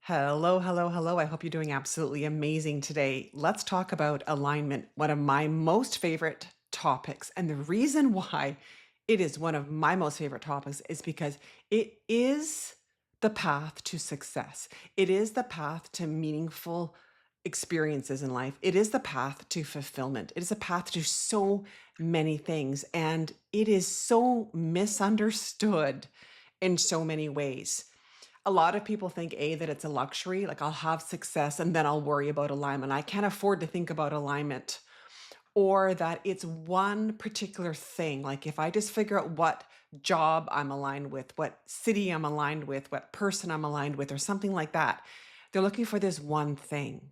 Hello, hello, hello. I hope you're doing absolutely amazing today. Let's talk about alignment, one of my most favorite topics. And the reason why it is one of my most favorite topics is because it is the path to success. It is the path to meaningful experiences in life. It is the path to fulfillment. It is a path to so many things. And it is so misunderstood in so many ways. A lot of people think that it's a luxury, like I'll have success and then I'll worry about alignment. I can't afford to think about alignment, or that it's one particular thing. Like if I just figure out what job I'm aligned with, what city I'm aligned with, what person I'm aligned with, or something like that. They're looking for this one thing.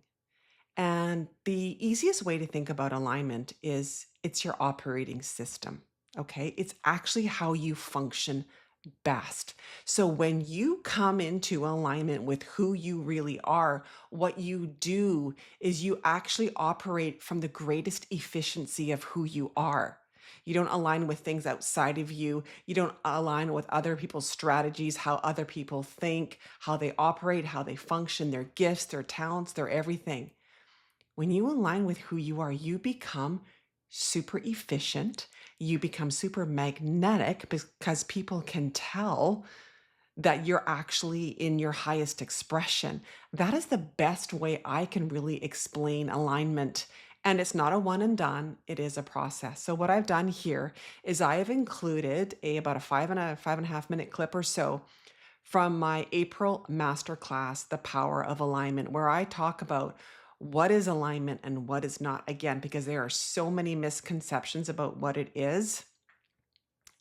And the easiest way to think about alignment is it's your operating system. Okay. It's actually how you function best. So when you come into alignment with who you really are, what you do is you actually operate from the greatest efficiency of who you are. You don't align with things outside of you. You don't align with other people's strategies, how other people think, how they operate, how they function, their gifts, their talents, their everything. When you align with who you are, you become super efficient. You become super magnetic because people can tell that you're actually in your highest expression. That is the best way I can really explain alignment. And it's not a one and done, it is a process. So what I've done here is I have included about a 5.5 minute clip or so from my April masterclass, The Power of Alignment, where I talk about what is alignment and what is not, again, because there are so many misconceptions about what it is.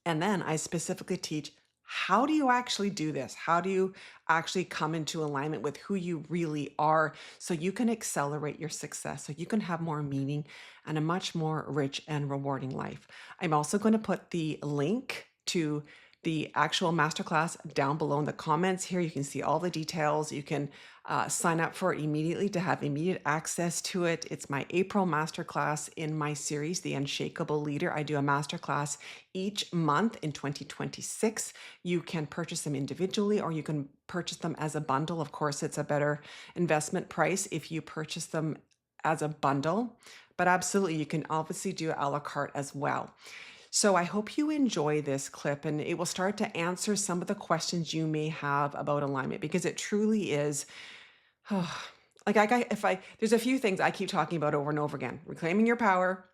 And then I specifically teach, how do you actually do this? How do you actually come into alignment with who you really are so you can accelerate your success, so you can have more meaning and a much more rich and rewarding life? I'm also going to put the link to the actual masterclass down below in the comments here. You can see all the details. You can sign up for it immediately to have immediate access to it. It's my April masterclass in my series, The Unshakable Leader. I do a masterclass each month in 2026. You can purchase them individually or you can purchase them as a bundle. Of course, it's a better investment price if you purchase them as a bundle, but absolutely, you can obviously do a la carte as well. So I hope you enjoy this clip and it will start to answer some of the questions you may have about alignment, because it truly is, there's a few things I keep talking about over and over again: reclaiming your power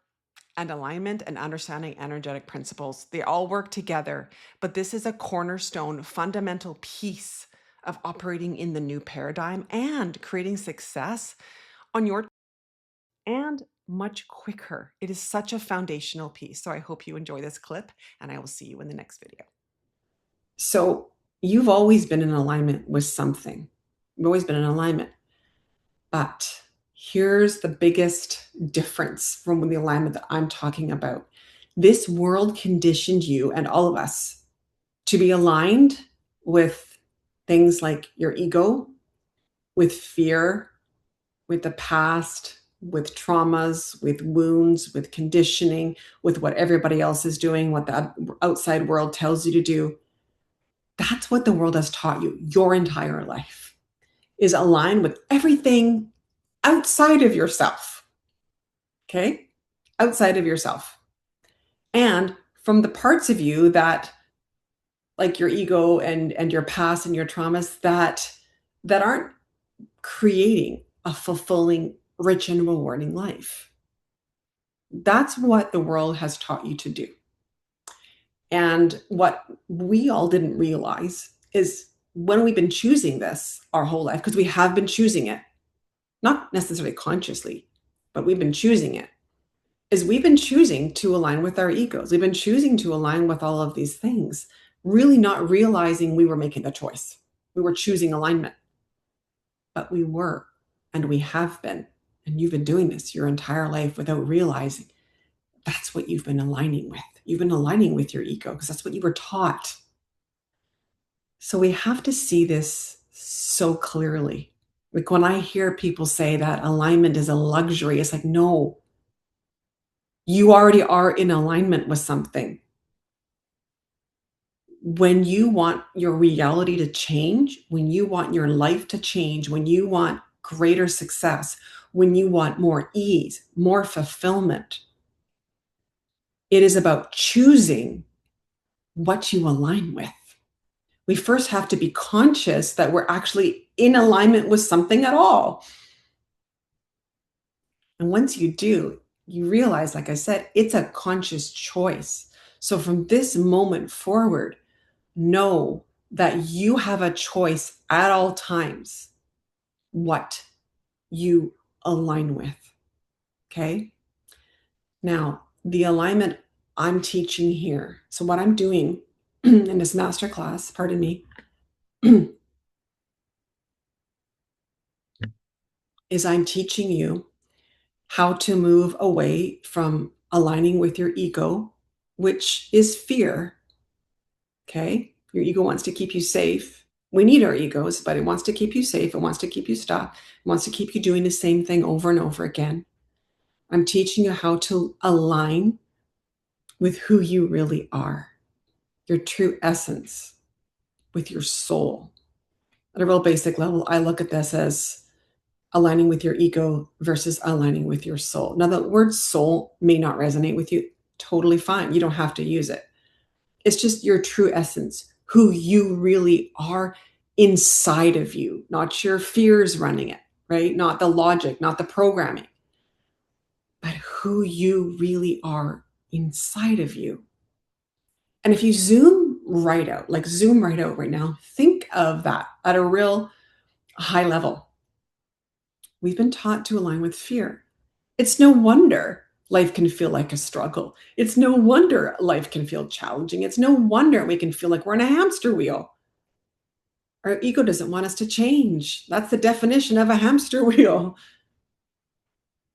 and alignment and understanding energetic principles. They all work together, but this is a cornerstone, fundamental piece of operating in the new paradigm and creating success on your and much quicker. It is such a foundational piece. So I hope you enjoy this clip and I will see you in the next video. So you've always been in alignment with something. You've always been in alignment. But here's the biggest difference from the alignment that I'm talking about. This world conditioned you and all of us to be aligned with things like your ego, with fear, with the past, with traumas, with wounds, with conditioning, with what everybody else is doing, what the outside world tells you to do. That's what the world has taught you your entire life, is aligned with everything outside of yourself. Okay? Outside of yourself. And from the parts of you that, like your ego and your past and your traumas, that aren't creating a fulfilling, rich, and rewarding life. That's what the world has taught you to do. And what we all didn't realize is, when we've been choosing this our whole life, because we have been choosing it, not necessarily consciously, but we've been choosing it, is we've been choosing to align with our egos. We've been choosing to align with all of these things, really not realizing we were making the choice. We were choosing alignment, but we were, and we have been. And you've been doing this your entire life without realizing that's what you've been aligning with. You've been aligning with your ego because that's what you were taught. So we have to see this so clearly. Like when I hear people say that alignment is a luxury, it's like, no, you already are in alignment with something. When you want your reality to change, when you want your life to change, when you want greater success, when you want more ease, more fulfillment, it is about choosing what you align with. We first have to be conscious that we're actually in alignment with something at all. And once you do, you realize, like I said, it's a conscious choice. So from this moment forward, know that you have a choice at all times what you align with. Okay. Now, the alignment I'm teaching here. So, what I'm doing in this masterclass, pardon me, is I'm teaching you how to move away from aligning with your ego, which is fear. Okay. Your ego wants to keep you safe. We need our egos, but it wants to keep you safe. It wants to keep you stuck. It wants to keep you doing the same thing over and over again. I'm teaching you how to align with who you really are, your true essence, with your soul. At a real basic level, I look at this as aligning with your ego versus aligning with your soul. Now, the word soul may not resonate with you. Totally fine. You don't have to use it. It's just your true essence, who you really are inside of you, not your fears running it, right? Not the logic, not the programming, but who you really are inside of you. And if you zoom right out right now, think of that at a real high level. We've been taught to align with fear. It's no wonder life can feel like a struggle. It's no wonder life can feel challenging. It's no wonder we can feel like we're in a hamster wheel. Our ego doesn't want us to change. That's the definition of a hamster wheel.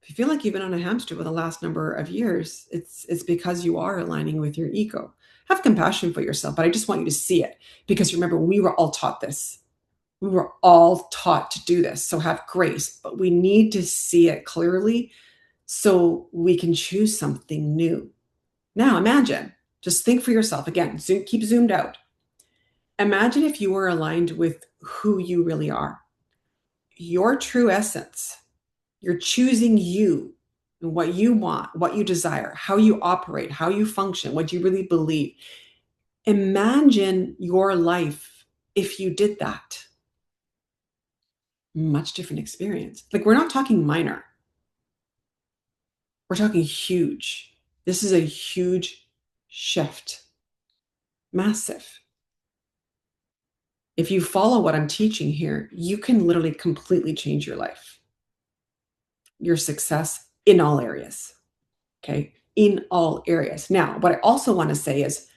If you feel like you've been on a hamster for the last number of years, it's because you are aligning with your ego. Have compassion for yourself, but I just want you to see it, because remember, we were all taught this. We were all taught to do this. So have grace, but we need to see it clearly so we can choose something new. Now imagine, just think for yourself again, keep zoomed out. Imagine if you were aligned with who you really are, your true essence. You're choosing you and what you want, what you desire, how you operate, how you function, what you really believe. Imagine your life if you did that. Much different experience. Like, we're not talking minor, we're talking huge. This is a huge shift, massive. If you follow what I'm teaching here, you can literally completely change your life, your success in all areas. Okay. In all areas. Now, what I also want to say is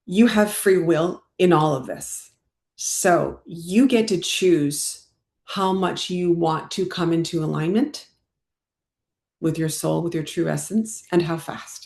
you have free will in all of this. So you get to choose how much you want to come into alignment with your soul, with your true essence, and how fast.